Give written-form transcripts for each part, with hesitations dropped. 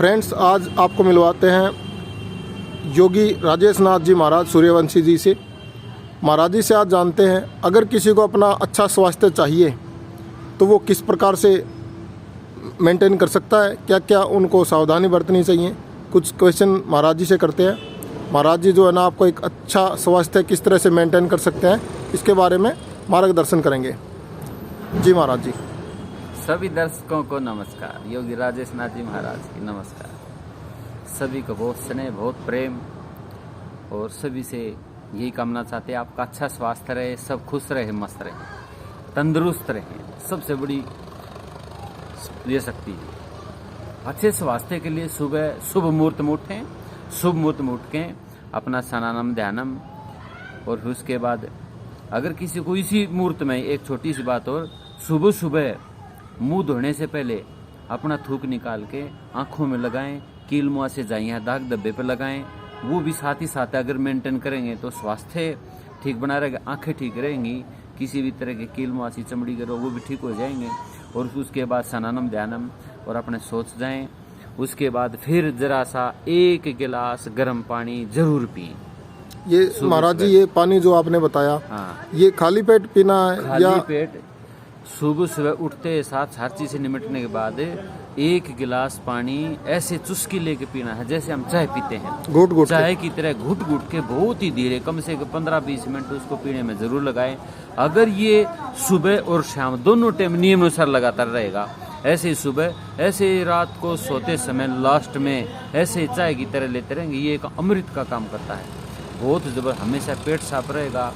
Friends, आज आपको मिलवाते हैं योगी राजेश नाथ जी महाराज सूर्यवंशी जी से। महाराज जी से आज जानते हैं, अगर किसी को अपना अच्छा स्वास्थ्य चाहिए तो वो किस प्रकार से मेंटेन कर सकता है, क्या क्या उनको सावधानी बरतनी चाहिए। कुछ क्वेश्चन महाराज जी से करते हैं। महाराज जी जो है ना, आपको एक अच्छा स्वास्थ्य किस तरह से मेंटेन कर सकते हैं, इसके बारे में मार्गदर्शन करेंगे। जी महाराज जी। सभी दर्शकों को नमस्कार। योगी राजेश नाथ जी महाराज की नमस्कार। सभी को बहुत स्नेह, बहुत प्रेम, और सभी से यही कामना चाहते हैं आपका अच्छा स्वास्थ्य रहे, सब खुश रहे, मस्त रहे, तंदुरुस्त रहे। सबसे बड़ी ये शक्ति है। अच्छे स्वास्थ्य के लिए सुबह शुभ मुहूर्त में उठें, शुभ मुहूर्त में उठ के अपना स्नानम ध्यानम, और उसके बाद अगर किसी को इसी मुहूर्त में एक छोटी सी बात, और सुबह सुबह मुंह धोने से पहले अपना थूक निकाल के आंखों में लगाएं, कील मुआ से जाइए दाग धब्बे पर लगाएं। वो भी साथ ही साथ अगर मेंटेन करेंगे तो स्वास्थ्य ठीक बना रहेगा, आंखें ठीक रहेंगी, किसी भी तरह के कील मुआसी चमड़ी के रोग वो भी ठीक हो जाएंगे। और उसके बाद स्नानम ध्यानम और अपने सोच जाएं। उसके बाद फिर जरा सा एक गिलास गर्म पानी जरूर पिए। ये महाराज जी, ये पानी जो आपने बताया, हाँ, ये खाली पेट पीना है खाली या पेट सुबह सुबह उठते साथ हर चीज से निमटने के बाद एक गिलास पानी ऐसे चुस्की लेके पीना है, जैसे हम चाय पीते हैं, घुट घुट चाय की तरह घुट घुट के बहुत ही धीरे, कम से कम 15-20 मिनट उसको पीने में जरूर लगाएं। अगर ये सुबह और शाम दोनों टाइम नियम अनुसार लगातार रहेगा, ऐसे ही सुबह, ऐसे ही रात को सोते समय लास्ट में ऐसे ही चाय की तरह लेते रहेंगे, ये एक अमृत का काम करता है। बहुत जबरदस्त, हमेशा पेट साफ रहेगा,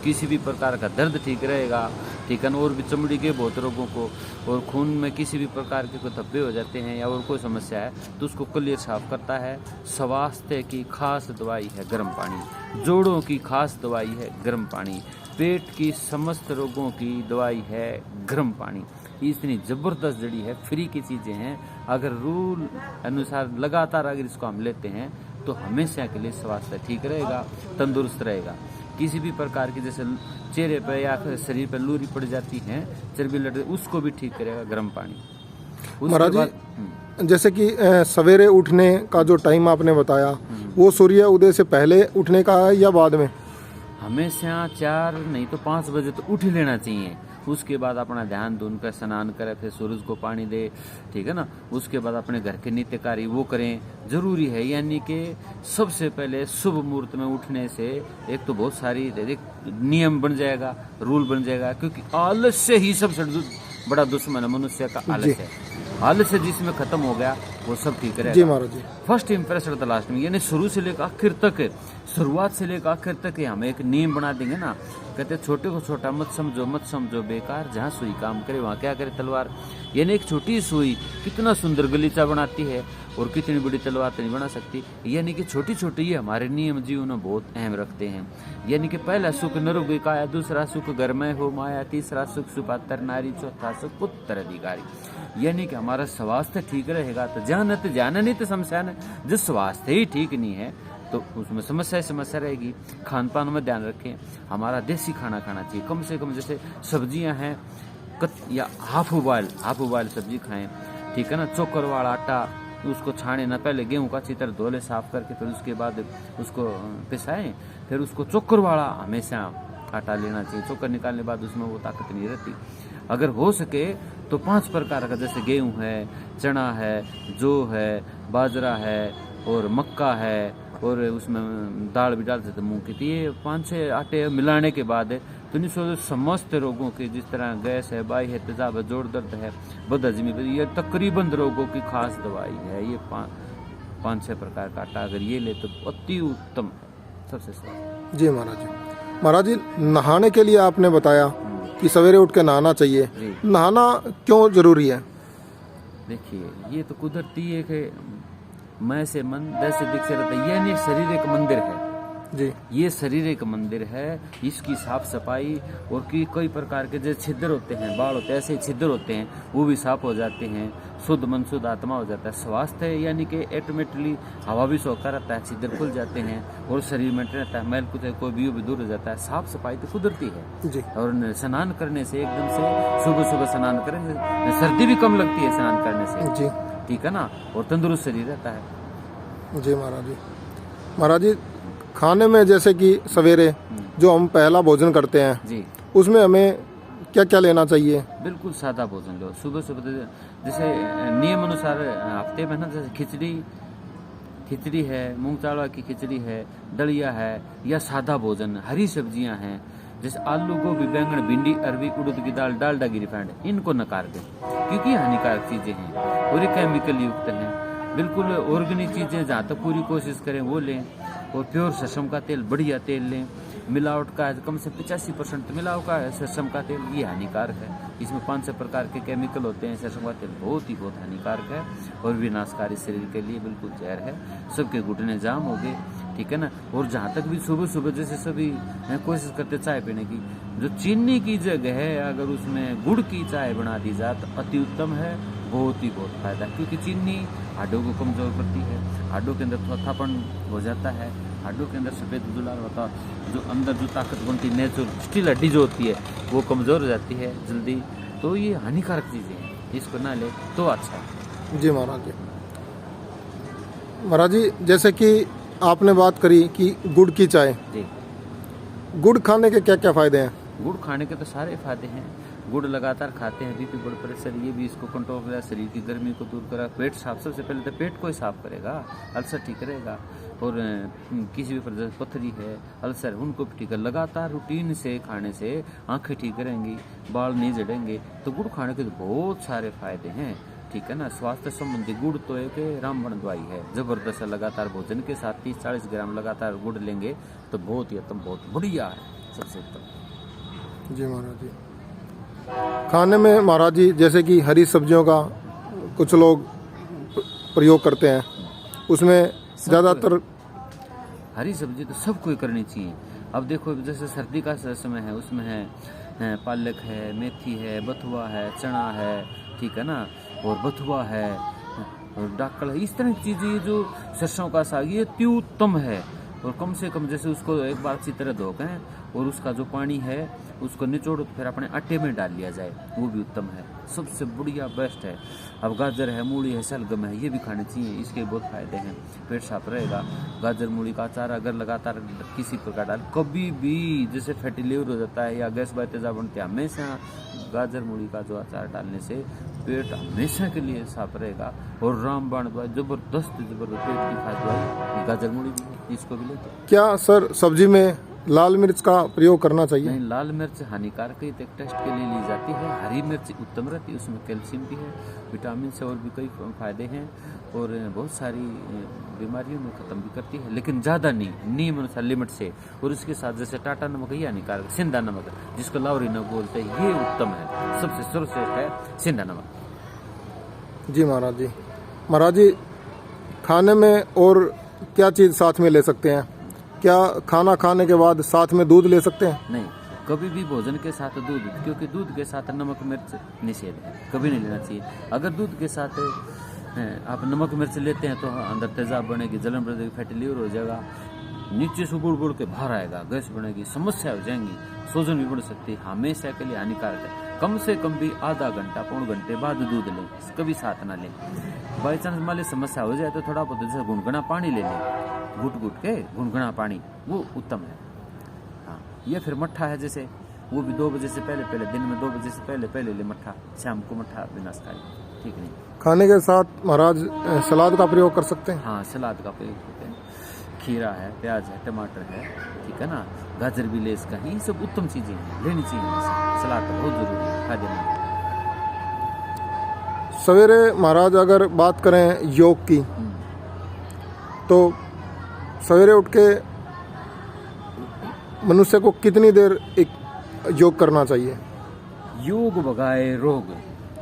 किसी भी प्रकार का दर्द ठीक रहेगा, ठीक है। और भी चमड़ी के बहुत रोगों को, और खून में किसी भी प्रकार के कोई धब्बे हो जाते हैं या और कोई समस्या है तो उसको क्लियर साफ करता है। स्वास्थ्य की खास दवाई है गर्म पानी, जोड़ों की खास दवाई है गर्म पानी, पेट की समस्त रोगों की दवाई है गर्म पानी। इतनी ज़बरदस्त जड़ी है, फ्री की चीज़ें हैं। अगर रूल अनुसार लगातार अगर इसको हम लेते हैं तो हमेशा के लिए स्वास्थ्य ठीक रहेगा, तंदुरुस्त रहेगा। किसी भी प्रकार की जैसे चेहरे पर या फिर शरीर पर लूरी पड़ जाती है, चर्बी लड़, उसको भी ठीक करेगा गर्म पानी। महाराज जी, जैसे कि सवेरे उठने का जो टाइम आपने बताया, वो सूर्य उदय से पहले उठने का है या बाद में? हमेशा 4 नहीं तो 5 बजे तो उठ लेना चाहिए। उसके बाद अपना ध्यान धुन कर स्नान करें, फिर सूरज को पानी दे, ठीक है ना। उसके बाद अपने घर के नित्य कार्य वो करें, जरूरी है। यानी कि सबसे पहले शुभ मुहूर्त में उठने से एक तो बहुत सारी नियम बन जाएगा, रूल बन जाएगा, क्योंकि आलस्य ही सबसे बड़ा दुश्मन है मनुष्य का, आलस्य। आलस्य जिसमें खत्म हो गया वो सब ठीक रहेगा। जी महाराज जी। फर्स्ट इम्प्रेशन द लास्ट में, यानी शुरू से लेकर आखिर तक, शुरुआत से लेकर आखिर तक हम एक नियम बना देंगे ना। कहते छोटे को छोटा मत समझो बेकार, जहाँ सुई काम करे वहाँ क्या करे तलवार। यानी एक छोटी सुई कितना सुंदर गलीचा बनाती है और कितनी बड़ी तलवार तो नहीं बना सकती। यानी कि छोटी छोटी ये हमारे नियम जीवन में बहुत अहम रखते हैं। यानी कि पहला सुख नरोगी काया, दूसरा सुख घर में हो माया, तीसरा सुख सुपात्र नारी, चौथा सुख पुत्र अधिकारी। यानी कि हमारा स्वास्थ्य ठीक रहेगा तो जाननित समस्या, जो स्वास्थ्य ही ठीक नहीं है तो उसमें समस्या रहेगी। खान पान में ध्यान रखें, हमारा देसी खाना खाना चाहिए। कम से कम जैसे सब्जियां हैं या हाफ उबाइल सब्जी खाएं, ठीक है ना। चोकर वाला आटा उसको छाने ना, पहले गेहूं का अच्छी तरह धोले साफ करके, फिर उसके बाद उसको पिसाएं, फिर उसको चोकर वाला हमेशा आटा लेना चाहिए। चोकर निकालने के बाद उसमें वो ताकत नहीं रहती। अगर हो सके तो 5 प्रकार का, जैसे गेहूं है, चना है, जौ है, बाजरा है और मक्का है, और उसमें दाल भी डाल सकते मूंग की। तो ये 5-6 आटे मिलाने के बाद तो समस्त रोगों के, जिस तरह गैस है, बाई है, तेजाब है, जोड़ दर्द है, बदहजमी, ये तकरीबन रोगों की खास दवाई है। ये 5-6 प्रकार का आटा अगर ये ले तो अति उत्तम, सबसे स्वास्थ्य। जी महाराज जी। महाराज जी, नहाने के लिए आपने बताया कि सवेरे उठ के नहाना चाहिए। नहाना क्यों जरूरी है? देखिए, ये तो कुदरती है कि मैं से मन जैसे दिख से रहता है। यानी शरीर एक मंदिर है जी। ये शरीर एक मंदिर है, इसकी साफ सफाई और की कई प्रकार के जो छिद्र होते हैं, बाल होते हैं, ऐसे छिद्र होते हैं, वो भी साफ हो जाते हैं। शुद्ध मन शुद्ध आत्मा हो जाता है। स्वास्थ्य यानी कि ऑटोमेटिकली हवा भी सोखता रहता है, छिद्र खुल जाते हैं और शरीर में रहता है, मैल कुछ कोई भी दूर हो जाता है। साफ सफाई तो कुदरती है जी। और स्नान करने से एकदम से सुबह सुबह स्नान करेंगे, सर्दी भी कम लगती है स्नान करने से। जी। ठीक है ना, और तंदुरुस्त शरीर रहता है। जी महाराज जी। महाराज जी, खाने में जैसे कि सवेरे जो हम पहला भोजन करते हैं जी, उसमें हमें क्या क्या लेना चाहिए? बिल्कुल सादा भोजन लो। सुबह सुबह जैसे नियम अनुसार हफ्ते में ना, जैसे खिचड़ी है, मूंग चावल की खिचड़ी है, दलिया है, या सादा भोजन, हरी सब्जियां हैं जैसे आलू, गोभी, बैंगन, भिंडी, अरबी, उड़द की दाल, डालडा की रिफाइंड, इनको नकार दें क्योंकि हानिकारक चीजें हैं और ये केमिकल युक्त हैं। बिल्कुल ऑर्गेनिक चीजें जहाँ तक पूरी कोशिश करें वो लें, और प्योर सरसों का तेल, बढ़िया तेल लें। मिलावट का कम से 85% मिलावट का है सरसों का तेल, ये हानिकारक है। इसमें 500 प्रकार के केमिकल होते हैं। सरसों का तेल बहुत हानिकारक है और विनाशकारी शरीर के लिए बिल्कुल जहर है। सबके घुटने जाम हो गए, ठीक है ना। और जहाँ तक भी सुबह सुबह जैसे सभी कोशिश करते चाय पीने की, जो चीनी की जगह है अगर उसमें गुड़ की चाय बना दी जाए तो अति उत्तम है, बहुत फायदा है। क्योंकि चीनी हड्डों को कमजोर करती है, हड्डों के अंदर थोथापन हो जाता है, हड्डों के अंदर सफेद दुलार होता, जो अंदर जो ताकत बनती नेचुरल स्टील हड्डी जो होती है वो कमजोर हो जाती है जल्दी। तो ये हानिकारक चीजें हैं, इसको ना ले तो अच्छा है। जी महाराज जी। महाराज जी, जैसे कि आपने बात करी कि गुड़ की चाय, जी, गुड़ खाने के क्या क्या फायदे हैं? गुड़ खाने के तो सारे फायदे हैं। गुड़ लगातार खाते हैं, बीपी, ब्लड प्रेशर, ये भी इसको कंट्रोल करेगा, शरीर की गर्मी को दूर करेगा, पेट साफ, सबसे पहले तो पेट को ही साफ करेगा, अल्सर ठीक रहेगा। और किसी भी प्रकार पथरी है, अल्सर, उनको भी ठीक है। लगातार रूटीन से खाने से आंखें ठीक रहेंगी, बाल नहीं झड़ेंगे। तो गुड़ खाने के तो बहुत सारे फायदे हैं, ठीक है ना। स्वास्थ्य संबंधी गुड़ तो एक रामबाण दवाई है, जबरदस्त है। लगातार भोजन के साथ 30-40 ग्राम लगातार गुड़ लेंगे तो बहुत ही उत्तम, बहुत बढ़िया है, सबसे उत्तम। जी महाराज जी। खाने में महाराज जी जैसे कि हरी सब्जियों का कुछ लोग प्रयोग करते हैं, उसमें ज़्यादातर हरी सब्जी तो सबको ही करनी चाहिए। अब देखो जैसे सर्दी का समय है, उसमें है पालक है, मेथी है, बथुआ है, चना है, ठीक है ना, और बथुआ है और डाकल है। इस तरह की चीज़ें जो सरसों का साग, ये अति उत्तम है। और कम से कम जैसे उसको एक बार अच्छी तरह धोकर और उसका जो पानी है उसको निचोड़ फिर अपने आटे में डाल लिया जाए, वो भी उत्तम है, सबसे बढ़िया बेस्ट है। अब गाजर है, मूली है, शलगम है, ये भी खाने चाहिए, इसके बहुत फायदे हैं, पेट साफ रहेगा। गाजर मूली का अचार अगर लगातार किसी प्रकार डाल, कभी भी जैसे फैटी लिवर हो जाता है या गैस तेजाब बनते हैं, हमेशा गाजर मूली का जो अचार डालने से पेट हमेशा के लिए साफ रहेगा। और रामबाण दवाई जबरदस्त पेट की खास दवाई गाजर मूली भी है, इसको भी लेते। क्या सर सब्जी में लाल मिर्च का प्रयोग करना चाहिए? नहीं, लाल मिर्च हानिकारक है, टेस्ट के लिए ली जाती है। हरी मिर्च उत्तम रहती है, उसमें कैल्शियम भी है, विटामिन से और भी कई फायदे हैं और बहुत सारी बीमारियों में ख़त्म भी करती है, लेकिन ज़्यादा नहीं, नियम अनुसार लिमिट से। और इसके साथ जैसे टाटा नमक है, हानिकारक, सिंधा नमक जिसको लाहौरी नमक बोलते हैं, ये उत्तम है, सबसे सर्वश्रेष्ठ है सिंधा नमक। जी महाराज जी। महाराज जी, खाने में और क्या चीज़ साथ में ले सकते हैं? क्या खाना खाने के बाद साथ में दूध ले सकते हैं? नहीं, कभी भी भोजन के साथ दूध, क्योंकि दूध के साथ नमक मिर्च निषेध है, कभी नहीं लेना चाहिए। अगर दूध के साथ आप नमक मिर्च लेते हैं तो अंदर तेजाब बनेगी, जलन बढ़ेगी, फैटी लिवर हो जाएगा, नीचे से गुड़ गुड़ के बाहर आएगा, गैस बनेगी, समस्या हो जाएंगी, सूजन भी बढ़ सकती है, हमेशा के लिए हानिकारक है। कम से कम भी आधा घंटा, पौन घंटे बाद दूध लें, कभी साथ ना लें। बाई चांस मान ली समस्या हो जाए तो थोड़ा बहुत जैसे गुनगुना पानी ले लें, घुट घुट के गुनगुना पानी, वो उत्तम है। हाँ, ये फिर मट्ठा है जैसे, वो भी 2 बजे से पहले, दिन में 2 बजे से पहले ले मट्ठा, शाम को मट्ठा विनाशकारी, ठीक नहीं। खाने के साथ महाराज सलाद का प्रयोग कर सकते हैं? हाँ, सलाद का प्रयोग करते हैं, खीरा है, प्याज है, टमाटर है, ठीक है ना, गाजर भी ले इसका, ये सब उत्तम चीज़ें हैं, लेनी चाहिए। सलाद तो बहुत जरूरी है, फायदेमंद। सवेरे महाराज अगर बात करें योग की, तो सवेरे उठ के मनुष्य को कितनी देर एक योग करना चाहिए? योग भगाए रोग,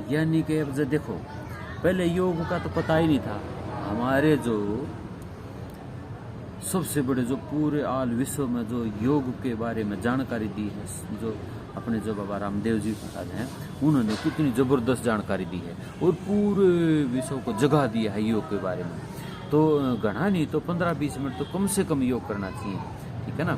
यानी कि अब देखो, पहले योग का तो पता ही नहीं था। हमारे जो सबसे बड़े जो पूरे आल विश्व में जो योग के बारे में जानकारी दी है, जो अपने जो बाबा रामदेव जी प्रसाद हैं, उन्होंने कितनी ज़बरदस्त जानकारी दी है और पूरे विश्व को जगा दिया है योग के बारे में। तो घना नहीं तो 15-20 मिनट तो कम से कम योग करना चाहिए, ठीक है ना।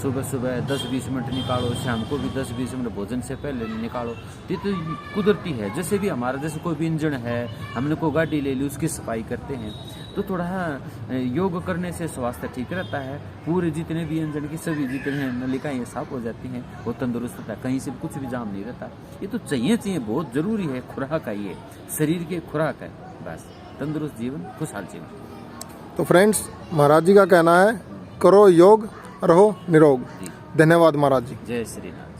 सुबह सुबह 10-20 मिनट निकालो, शाम को भी 10-20 मिनट भोजन से पहले निकालो। ये तो कुदरती है। जैसे भी हमारा जैसे कोई भी इंजन है, हमने कोई गाड़ी ले ली, उसकी सफाई करते हैं, तो थोड़ा योग करने से स्वास्थ्य ठीक रहता है। पूरे जितने भी इंजन की सभी जितने नलिकाएं साफ हो जाती हैं, वो तंदुरुस्त रहता है, कहीं से कुछ भी जाम नहीं रहता। ये तो चाहिए बहुत ज़रूरी है, खुराक है, ये शरीर की खुराक है। बस तंदुरुस्त जीवन, खुशहाल जीवन। तो फ्रेंड्स, महाराज जी का कहना है, करो योग, रहो निरोग। धन्यवाद महाराज जी। जय श्री राम।